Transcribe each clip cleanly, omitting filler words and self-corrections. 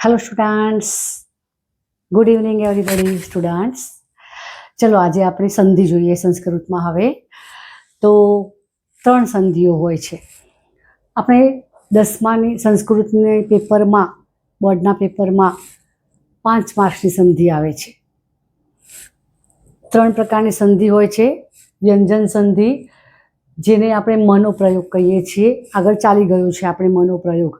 Hello students, good evening everybody students. चलो आज આપણે સંધિ જોઈએ સંસ્કૃતમાં। હવે તો ત્રણ સંધિઓ હોય છે। આપણે 10માની સંસ્કૃતને પેપરમાં બોર્ડના પેપરમાં 5 માર્ક્સની સંધિ આવે છે। ત્રણ પ્રકારની સંધિ હોય છે। વ્યંજન સંધિ, જેને આપણે મનોપ્રયોગ કહીએ છીએ। આગળ ચાલી ગયું છે આપણે મનોપ્રયોગ।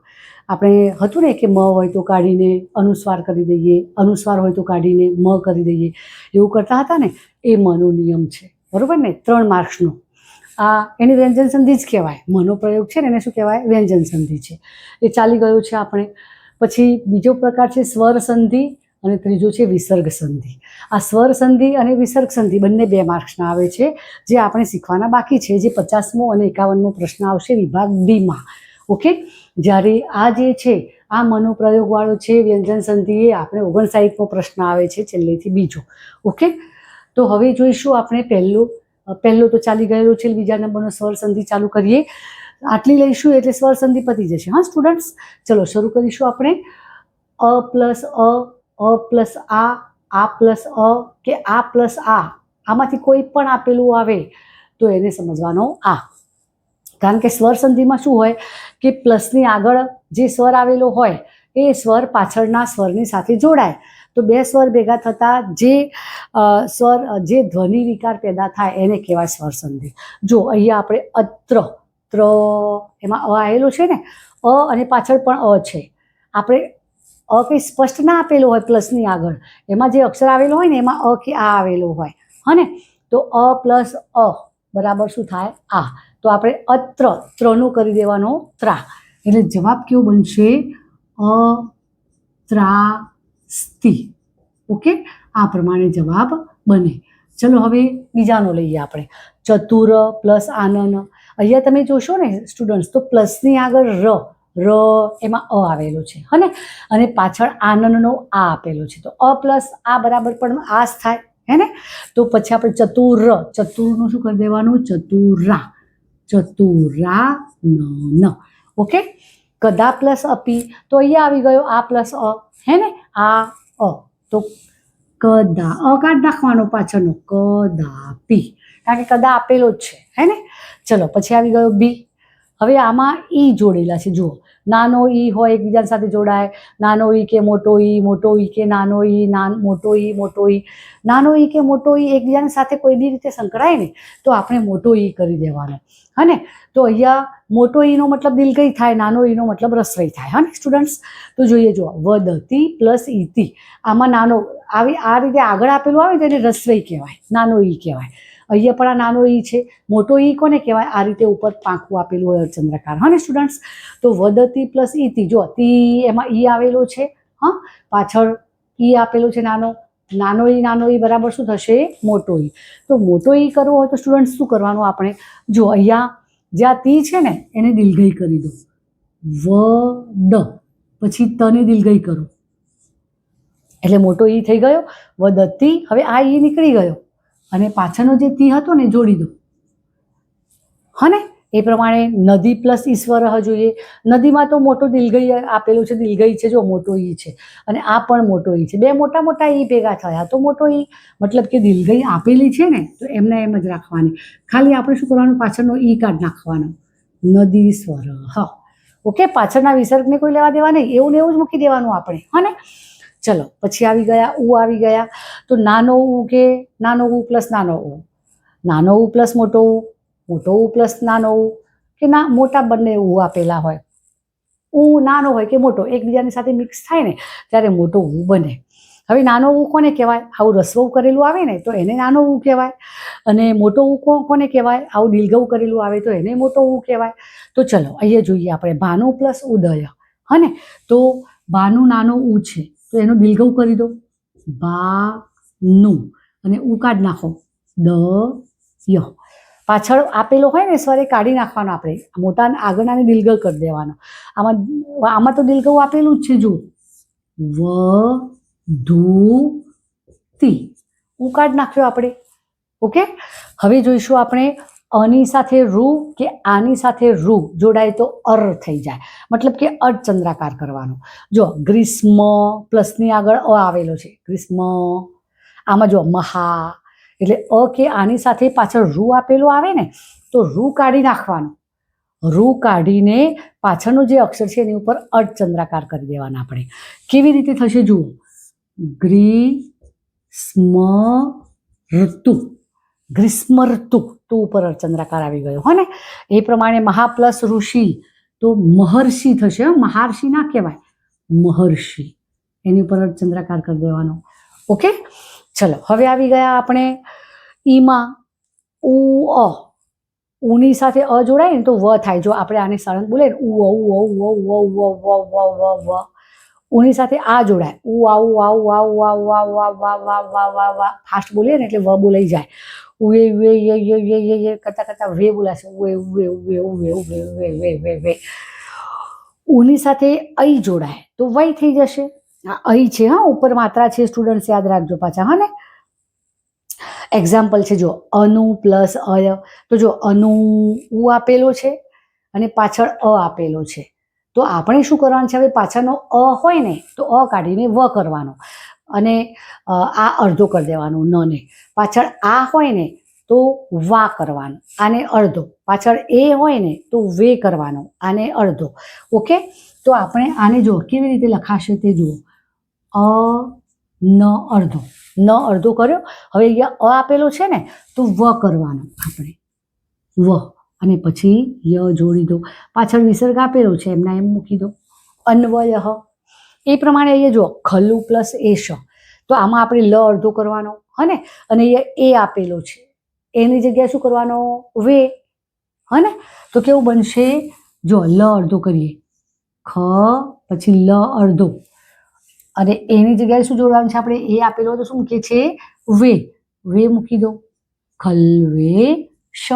આપણે હતું ને કે મ હોય તો કાઢીને અનુસ્વાર કરી દઈએ, અનુસ્વાર હોય તો કાઢીને મ કરી દઈએ, એવું કરતા હતા ને, એ મનો નિયમ છે, બરાબર ને? 3 માર્ક્સનો આ એની વ્યંજન સંધિ જ કહેવાય। મનોપ્રયોગ છે ને એને શું કહેવાય? વ્યંજન સંધિ છે। એ ચાલી ગયું છે આપણે। પછી બીજો પ્રકાર છે સ્વર સંધિ અને ત્રીજો છે વિસર્ગ સંધિ। આ સ્વર સંધિ અને વિસર્ગ સંધિ બંને 2 માર્ક્સના આવે છે, જે આપણે શીખવાના બાકી છે, જે 50મો અને 51મો પ્રશ્ન આવશે વિભાગ ડીમાં। ઓકે, જ્યારે આ જે છે આ મનોપ્રયોગવાળો છે વ્યંજન સંધિ, એ આપણે 59મો પ્રશ્ન આવે છે, છેલ્લેથી બીજો। ઓકે, તો હવે જોઈશું આપણે પહેલો તો ચાલી ગયેલો છે, બીજા નંબરનો સ્વર સંધિ ચાલુ કરીએ। આટલી લઈશું એટલે સ્વર સંધિ પતી જશે। હા સ્ટુડન્ટ્સ, ચલો શરૂ કરીશું આપણે। અ પ્લસ આ પ્લસ અ કે આ પ્લસ આમાંથી કોઈ પણ આપેલું આવે તો એને સમજવાનો આ। કારણ કે સ્વર સંધિમાં શું હોય કે પ્લસની આગળ જે સ્વર આવેલો હોય એ સ્વર પાછળના સ્વરની સાથે જોડાય, તો 2 સ્વર ભેગા થતાં જે ધ્વનિ વિકાર પેદા થાય એને કહેવાય સ્વર સંધિ। જો અહીંયા આપણે અત્ર એમાં અ આવેલો છે ને, અ અને પાછળ પણ અ છે। આપણે અ કંઈ સ્પષ્ટ ના આપેલો હોય પ્લસની આગળ, એમાં જે અક્ષર આવેલો હોય ને એમાં અ કે આ આવેલો હોય, હા ને? તો અ પ્લસ અ બરાબર શું થાય? આ। તો આપણે અત્ર ત્રનું કરી દેવાનો ત્રા, એટલે જવાબ કેવો બનશે? અત્રાસ્તિ। ઓકે, આ પ્રમાણે જવાબ બને। ચલો હવે બીજાનો લઈએ આપણે। ચતુર પ્લસ આનન। અહીંયા તમે જોશો ને સ્ટુડન્ટ્સ, તો પ્લસની આગળ ર એમાં અ આવેલો છે, હે ને? અને પાછળ આનંદનો આ આપેલો છે, તો અ પ્લસ આ બરાબર પણ આ જ થાય, હે ને? તો પછી આપણે ચતુરનું શું કરી દેવાનું? ચતુરાનન। ઓકે, કદા પ્લસ અપી, તો અહીંયા આવી ગયો આ પ્લસ અ, હે ને? આ અ, તો કદા, અ કાઢ નાખવાનો પાછળનો, કદાપી, કારણ કે કદા આપેલો જ છે, હે ને? ચલો પછી આવી ગયો બી। હવે આમાં ઈ જોડેલા છે, જુઓ, નાનો ઈ હોય એકબીજા સાથે જોડાય, નાનો ઈ કે મોટો ઈ, મોટો ઈ કે નાનો ઈ, મોટો ઈ નાનો ઈ કે મોટો ઈ એકબીજાની સાથે કોઈ બી રીતે સંકળાય ને તો આપણે મોટો ઈ કરી દેવાનો, હે ને? તો અહીંયા મોટો ઈનો મતલબ દિલગઈ થાય, નાનો ઈનો મતલબ રસવઈ થાય, હા ને સ્ટુડન્ટ્સ? તો જોઈએ, જો વદતી પ્લસ ઈતિ, આમાં નાનો આ રીતે આગળ આપેલું આવે તો એને રસવઈ કહેવાય, નાનો ઈ કહેવાય। અહીંયા પણ આ નાનો ઈ છે, મોટો ઈ કોને કહેવાય? આ રીતે ઉપર પાંખું આપેલું હોય અર્ધચંદ્રાકાર, હા ને સ્ટુડન્ટ્સ? તો વદતી પ્લસ ઈતિ, જો તી એમાં ઈ આવેલો છે, હા, પાછળ ઈ આપેલો છે નાનો ઈ બરાબર શું થશે? મોટો ઈ। તો મોટો ઈ કરવો હોય તો સ્ટુડન્ટ્સ શું કરવાનું આપણે? જો અહીંયા જ્યાં તી છે ને એને દિલગઈ કરી દો, વદ, પછી તને દિલગઈ કરો એટલે મોટો ઈ થઈ ગયો, વદતી। હવે આ ઈ નીકળી ગયો અને પાછળનો જે તી હતો ને જોડી દો, હા ને? એ પ્રમાણે નદી પ્લસ ઈશ્વર જોઈએ। નદીમાં તો મોટો દિલગઈ આપેલું છે, દિલગઈ છે, જો મોટો ઈ છે, અને આ પણ મોટો ઈ છે, 2 મોટા ઈ ભેગા થયા તો મોટો ઈ, મતલબ કે દિલગઈ આપેલી છે ને તો એમને એમ જ રાખવાની, ખાલી આપણે શું કરવાનું? પાછળનો ઈ કાઢ નાખવાનો, નદી સ્વર, હા। ઓકે, પાછળના વિસર્ગને કોઈ લેવા દેવા નહીં, એવું ને એવું જ મૂકી દેવાનું આપણે, હા ને? ચલો પછી આવી ગયા આવી ગયા। તો નાનો ઉ કે નાનો ઉ પ્લસ નાનો ઉ, નાનો ઉ પ્લસ મોટો ઉ, મોટો ઉ પ્લસ નાનો ઉ, કે ના મોટા બંને ઉ આપેલા હોય, ઉ નાનો હોય કે મોટો એકબીજાની સાથે મિક્સ થાય ને ત્યારે મોટો ઉ બને। હવે નાનો ઉ કોને કહેવાય? આવું રસવઉ કરેલું આવે ને તો એને નાનો ઉ કહેવાય, અને મોટો ઉ કોને કહેવાય? આવું દિલગઉ કરેલું આવે તો એને મોટો ઉ કહેવાય। તો ચલો અહીંયા જોઈએ આપણે ભાનુ પ્લસ ઉદય, હા ને? તો ભાનુ નાનો ઉ છે તો એનો દિલગઉ કરી દો, ભાનુ, અને ઉ કાઢ નાખો, દય। પાછળ આપેલો હોય ને સ્વર એ કાઢી નાખવાનો, આપણે મોટા આગળનાને દિલગઉ કરી દેવાનો। આમાં તો દિલગઉ આપેલું જ છે, જો વધુતી, ઉ કાઢ નાખ્યો આપણે। ઓકે, હવે જોઈશું આપણે અની સાથે રૂ કે આની સાથે રૂ જોડાય તો અર થઈ જાય, મતલબ કે અર્ધચંદ્રાકાર કરવાનો. જો ગ્રીષ્મ પ્લસની આગળ અ આવેલો છે, ગ્રીષ્મ. આમાં જો મહા એટલે અ કે આની સાથે પાછળ રૂ આપેલું આવે ને તો રૂ કાઢી નાખવાનો. રૂ કાઢીને પાછળનો જે અક્ષર છે એની ઉપર અર્ધચંદ્રાકાર કરી દેવાના આપણે. કેવી રીતે થશે જુઓ, ગ્રીષ્મ ઋતુ, ગ્રીષ્મ ઋતુ તો ઉપર અર્ધચંદ્રાકાર આવી ગયો હો ને. એ પ્રમાણે મહા પ્લસ ઋષિ તો મહર્ષિ થશે. મહાર્ષિ ના કહેવાય, મહર્ષિ. એની ઉપર અર્ધચંદ્રાકાર કરી દેવાનો. ઓકે, ચલો હવે આવી ગયા આપણે ઈમાં. ઉ અ, ઉની સાથે અ જોડાય ને તો વ થાય. જો આપણે આને સળંગ બોલે ને ઉ ઉ ઉ ઉ ઉ ઉની સાથે આ જોડાય, ઉ આઉ આઉ આઉ આઉ આઉ આ વા વા વા વા વા. ફાસ્ટ બોલીએ ને એટલે વ બોલાઈ જાય. ઉએ ઉએ યે કરતા કરતા વે બોલાશે. ઉએ ઉએ ઉએ ઉએ ઉએ વે વે વે. ઉની સાથે અઈ જોડાય તો વય થઈ જશે. આ અઈ છે, હા, ઉપર માત્રા છે, સ્ટુડન્ટ્સ યાદ રાખજો પાછા, હા ને. એક્ઝામ્પલ છે જો અનુ પ્લસ અય, તો જો અનુ ઉ આપેલો છે અને પાછળ અ આપેલો છે. તો આપણે શું કરવાનું છે, હવે પાછળનો અ હોય ને તો અ કાઢીને વ કરવાનો અને આ અડધો કરી દેવાનો ન ને. પાછળ આ હોય ને તો વા કરવાનો, આને અડધો. પાછળ એ હોય ને તો વે કરવાનો, આને અડધો. ઓકે, તો આપણે આને જો કેવી રીતે લખાશે તે જુઓ, અ ન અડધો, ન અડધો કર્યો. હવે અહીંયા અ આપેલો છે ને તો વ કરવાનો આપણે, વ, અને પછી ય જોડી દો. પાછળ વિસર્ગ આપેલો છે એમના એમ મૂકી દો, અન્વય. એ પ્રમાણે અહીંયા જો ખલુ પ્લસ એશ, તો આમાં આપણે લ અડધો કરવાનો હે ને, અને અહીંયા એ આપેલો છે એની જગ્યાએ શું કરવાનો, વે, હે ને. તો કેવું બનશે, જો લ અડધો કરીએ, ખ પછી લ અડધો, અને એની જગ્યાએ શું જોડવાનું છે આપણે, એ આપેલો તો શું મૂકીએ છીએ, વે, વે મૂકી દો, ખલ્વેશ.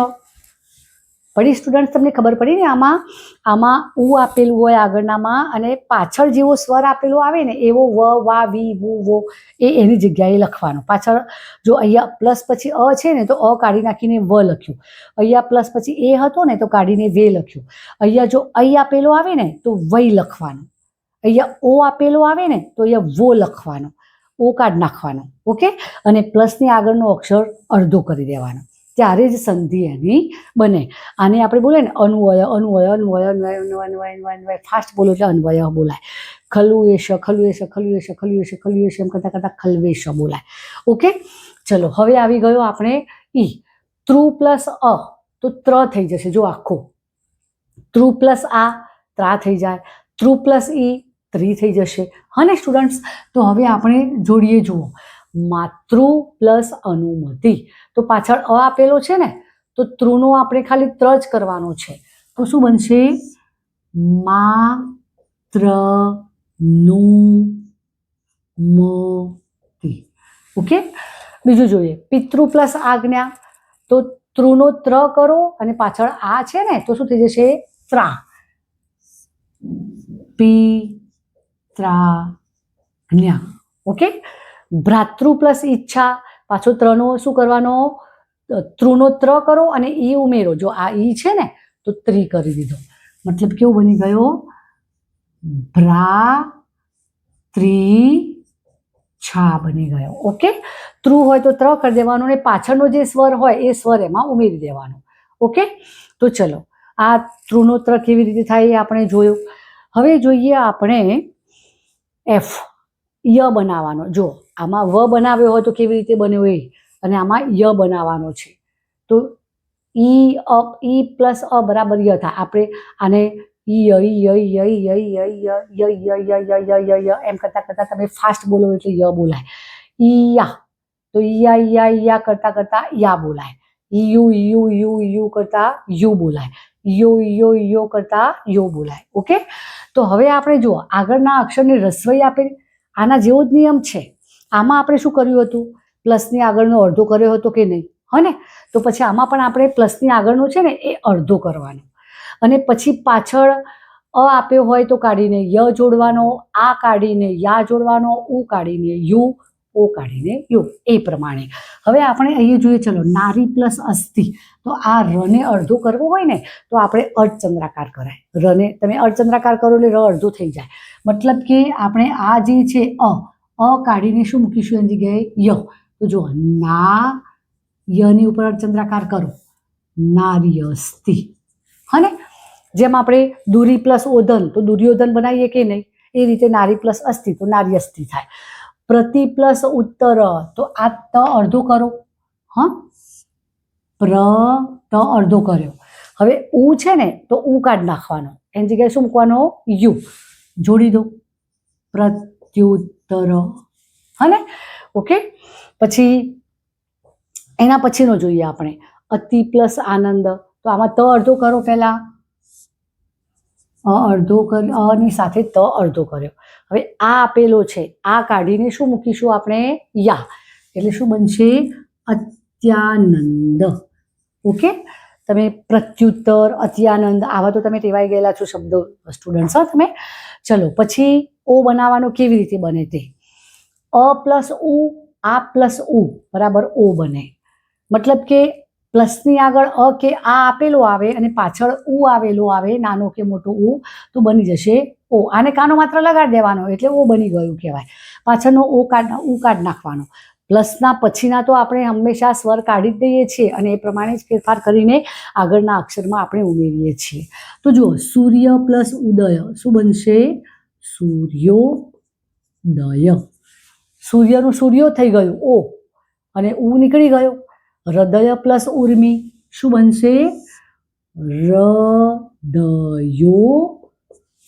પડી સ્ટુડન્ટ, તમને ખબર પડી ને. આમાં ઉ આપેલું હોય આગળનામાં અને પાછળ જેવો સ્વર આપેલો આવે ને એવો વ વા વી વુ વો એ એની જગ્યાએ લખવાનો. પાછળ જો અહીંયા પ્લસ પછી અ છે ને તો અ કાઢી નાખીને વ લખ્યું, અહીંયા પ્લસ પછી એ હતો ને તો કાઢીને વે લખ્યું. અહીંયા જો અઈ આપેલો આવે ને તો વય લખવાનો, અહીંયા ઓ આપેલો આવે ને તો અહીંયા વો લખવાનો, ઓ કાઢી નાખવાનો. ઓકે, અને પ્લસની આગળનો અક્ષર અડધો કરી દેવાનો, ત્યારે જ સંધિ એની બને. આને આપણે બોલે ને અન્વય, અન્વય, અન્વય, અન્વય, અન્વય, અન્વય, ફાસ્ટ બોલો એટલે અન્વય બોલાય. ખલુએશ, ખલુએશ, ખલુએશ, ખલુએશ, ખલુએશ એમ કરતા કરતા ખલવેશ બોલાય. ઓકે, ચલો હવે આવી ગયો આપણે ઈ. ત્રુ પ્લસ અ તો ત્ર થઈ જશે. જો આખો ત્રુ પ્લસ આ ત્રા થઈ જાય, ત્રુ પ્લસ ઈ ત્રી થઈ જશે, હા ને સ્ટુડન્ટ્સ. તો હવે આપણે જોડીએ, જુઓ, માતૃ પ્લસ અનુમતિ, તો પાછળ અ આપેલો છે ને તો ત્રુનો આપણે ખાલી ત્ર જ કરવાનો છે. તો શું બનશે, માત્ર નું મતિ. ઓકે, બીજું જોઈએ, પિતૃ પ્લસ આજ્ઞા, તો ત્રુનો ત્ર કરો અને પાછળ આ છે ને તો શું થઈ જશે, ત્રા, પિત્રાજ્ઞા. ઓકે, ભ્રાતૃ પ્લસ ઈચ્છા, પાછો ત્રનો શું કરવાનો, ત્રુનો ત્ર કરો અને ઈ ઉમેરો. જો આ ઈ છે ને તો ત્રી કરી દીધો, મતલબ કેવું બની ગયો, ભ્રાતૃછા બની ગયો. ઓકે, ત્રુ હોય તો ત્ર કરી દેવાનો અને પાછળનો જે સ્વર હોય એ સ્વર એમાં ઉમેરી દેવાનો. ઓકે, તો ચલો આ ત્રુનો ત્ર કેવી રીતે થાય એ આપણે જોયું. હવે જોઈએ આપણે એફ, ય બનાવવાનો. જો આમાં વ બનાવ્યો હોય તો કેવી રીતે બન્યો એ, અને આમાં ય બનાવવાનો છે. તો ઈ પ્લસ અ બરાબર ય થાય. આપણે આને એમ કરતા કરતા તમે ફાસ્ટ બોલો એટલે ય બોલાય. ઈયા, તો ઈયા કરતા કરતા યા બોલાય. યુ યુ યુ યુ કરતા યુ બોલાય. યો કરતા યો બોલાય. ઓકે, તો હવે આપણે જુઓ આગળના અક્ષરને રસવઈ આપે, આના જેવો જ નિયમ છે. આમાં આપણે શું કર્યું હતું, પ્લસની આગળનો અડધો કર્યો હતો કે નહીં, હે ને. તો પછી આમાં પણ આપણે પ્લસની આગળનો છે ને એ અડધો કરવાનો, અને પછી પાછળ અ આપ્યો હોય તો કાઢીને ય જોડવાનો, આ કાઢીને યા જોડવાનો, ઉ કાઢીને યુ, ઓ કાઢીને યો, એ પ્રમાણે. હવે આપણે અહીંયા જોઈએ, ચલો નારી પ્લસ અસ્થિ. તો આ રને અડધો કરવો હોય ને તો આપણે અર્ધચંદ્રાકાર કરાય. રને તમે અર્ધચંદ્રાકાર કરો એટલે ર અડધો થઈ જાય. મતલબ કે આપણે આ જે છે અ કાઢીને શું મૂકીશું એની જગ્યાએ ય. તો જો ના યની ઉપર અર્ધચંદ્રાકાર કરો, નાર્યસ્તિ. હને જેમ આપણે દુરી પ્લસ ઓધન તો દુર્યોધન બનાવીએ કે નહીં, એ રીતે નારી પ્લસ અસ્થિ તો નાર્યસ્તિ થાય. પ્રતિ પ્લસ ઉત્તર તો આ ત અડધો કરો. હા, પ્ર ત અડધો કર્યો. હવે ઉ છે ને તો ઉ કાઢ નાખવાનો, એની જગ્યાએ શું મૂકવાનો યુ જોડી દો, પ્રત્યુત્તર. હને ઓકે. પછી એના પછીનો જોઈએ આપણે અતિ પ્લસ આનંદ. તો આમાં ત અડધો કરો, પહેલા અડધો કર્યો, અની સાથે ત અડધો કર્યો. હવે આ આપેલો છે, આ કાઢીને શું મૂકીશું આપણે યા, એટલે શું બનશે અત્યાનંદ. ઓકે. તમે પ્રત્યુત્તર, અત્યાનંદ આવા તો તમે ટેવાઈ ગયેલા છો શબ્દો સ્ટુડન્ટ્સ. હા તમે ચલો પછી ઓ બનાવવાનો કેવી રીતે બને તે. અ પ્લસ ઉ, આ પ્લસ ઉ બરાબર ઓ બને. મતલબ કે પ્લસની આગળ અ કે આ આપેલો આવે અને પાછળ ઉ આવેલો આવે, નાનો કે મોટો ઉ, તો બની જશે ઓ. આને કાનો માત્ર લગાડી દેવાનો એટલે ઓ બની ગયું કહેવાય. પાછળનો ઉ કાઢ નાખવાનો. પ્લસના પછીના તો આપણે હંમેશા સ્વર કાઢી જ દઈએ છીએ અને એ પ્રમાણે જ ફેરફાર કરીને આગળના અક્ષરમાં આપણે ઉમેરીએ છીએ. તો જુઓ સૂર્ય પ્લસ ઉદય શું બનશે સૂર્યોદય. સૂર્યનું સૂર્યો થઈ ગયું ઓ અને ઉ નીકળી ગયો. હૃદય પ્લસ ઉર્મી શું બનશે હૃદયો.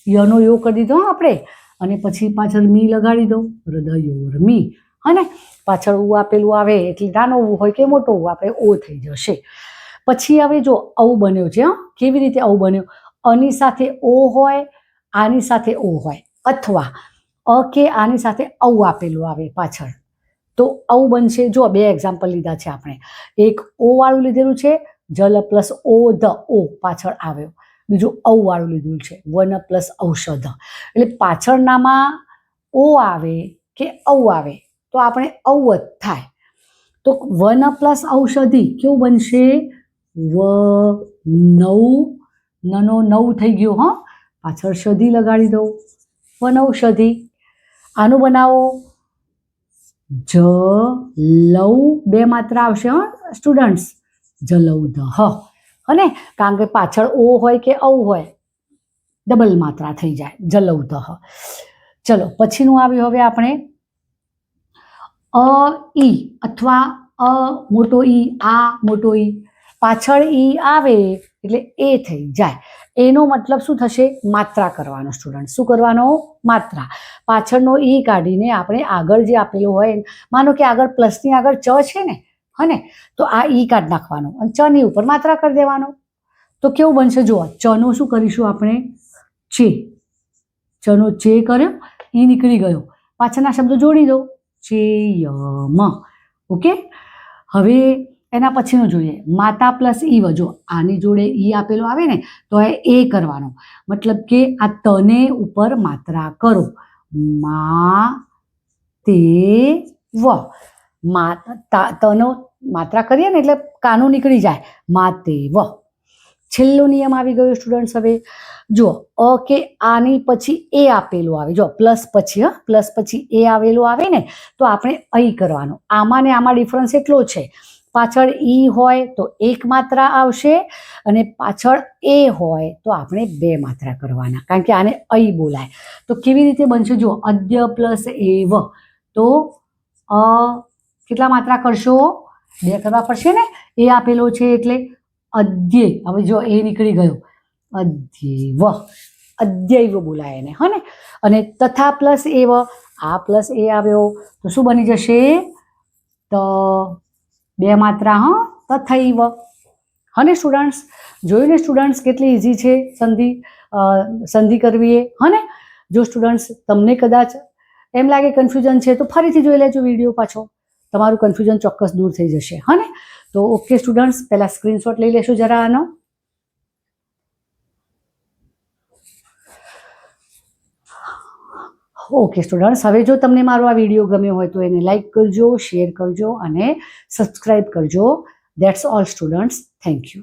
યનો યો કરી દીધો આપણે અને પછી પાછળ મી લગાડી દો, હૃદયોર્મી. હને પાછળ ઉ આપેલું આવે એટલે નાનો ઉ હોય કે મોટો ઉ આપણે ઓ થઈ જશે. પછી હવે જો અવ બન્યો છે. કેવી રીતે અવ બન્યો? અની સાથે ઓ હોય, આની સાથે ઓ હોય, અથવા અ કે આની સાથે અવ આપેલું આવે પાછળ, તો અવ બનશે. જો બે એક્ઝામ્પલ લીધા છે આપણે. એક ઓ વાળું લીધેલું છે, જલ પ્લસ ઓ ધ ઓ પાછળ આવ્યો. બીજું અવ વાળું લીધું છે, વન પ્લસ ઔષધ. એટલે પાછળનામાં ઓ આવે કે અવ આવે તો આપણે અવ જ થાય. તો વન પ્લસ ઔષધિ કેવું બનશે વ નવ. નનો નવ થઈ ગયો. હા, પાછળ ષધિ લગાડી દો, વનૌષધિ. આનું બનાવો જ લવ, બે માત્રા આવશે હા સ્ટુડન્ટ્સ, જલૌધ. હને કારણ કે પાછળ ઓ હોય કે ઔ હોય ડબલ માત્રા થઈ જાય, જલૌધ. ચલો પછીનું આવ્યું હવે આપણે અ ઈ અથવા અ મોટો ઈ, આ મોટો ઈ. પાછળ ઈ આવે એટલે એ થઈ જાય. એનો મતલબ શું થશે માત્રા કરવાનો સ્ટુડન્ટ. શું કરવાનો માત્રા. પાછળનો ઈ કાઢીને આપણે આગળ જે આપેલું હોય, માનો કે આગળ પ્લસની આગળ ચ છે ને, હને તો આ ઈ કાઢી નાખવાનો અને ચની ઉપર માત્રા કરી દેવાનો. તો કેવું બનશે જુઓ, ચનો શું કરીશું આપણે ચે. ચનો ચે કર્યો, ઈ નીકળી ગયો, પાછળના શબ્દો જોડી દો ચેયમ. ઓકે. હવે એના પછીનું જોઈએ માતા પ્લસ ઈવ. જો આની જોડે ઈ આપેલો આવે ને તો એ કરવાનો. મતલબ કે આ તને ઉપર માત્રા કરો, મા તે વ. તનો માત્રા કરીએ ને એટલે કાનું નીકળી જાય, મા તે વ. છેલ્લો નિયમ આવી ગયો સ્ટુડન્ટ્સ. હવે જો અ કે આની પછી એ આપેલું આવે, જો પ્લસ પછી પ્લસ પછી એ આવેલું આવે ને તો આપણે અહીં કરવાનું. આમાં ને આમાં ડિફરન્સ એટલો છે, પાછળ ઈ હોય તો એક માત્રા આવશે અને પાછળ એ હોય તો આપણે બે માત્રા કરવાના, કારણ કે આને અહીં બોલાય. તો કેવી રીતે બનશે જો અદ્ય પ્લસ એવ. તો કેટલા માત્રા કરશો બે કરવા પડશે ને, એ આપેલો છે એટલે અદ્ય. હવે જો એ નીકળી ગયો અદ્યૈવ, અદ્યૈવ બોલાય એને. હને અને તથા પ્લસ એવ, આ પ્લસ એ આવ્યો તો શું બની જશે તો બે માત્રા તથૈવ. હને સ્ટુડન્ટ્સ જોયું ને સ્ટુડન્ટ્સ કેટલી ઇઝી છે સંધિ કરવી એ. હને જો સ્ટુડન્ટ્સ તમને કદાચ એમ લાગે કન્ફ્યુઝન છે તો ફરીથી જોઈ લેજો વિડીયો પાછો, તમારું કન્ફ્યુઝન ચોક્કસ દૂર થઈ જશે. હને તો ઓકે સ્ટુડન્ટ્સ, પહેલા સ્ક્રીનશોટ લઈ લેશું જરા આનો. ઓકે સ્ટુડન્ટ્સ, હવે જો તમને મારો આ વિડીયો ગમ્યો હોય તો એને લાઈક કરજો, શેર કરજો અને સબસ્ક્રાઈબ કરજો. That's all students. Thank you.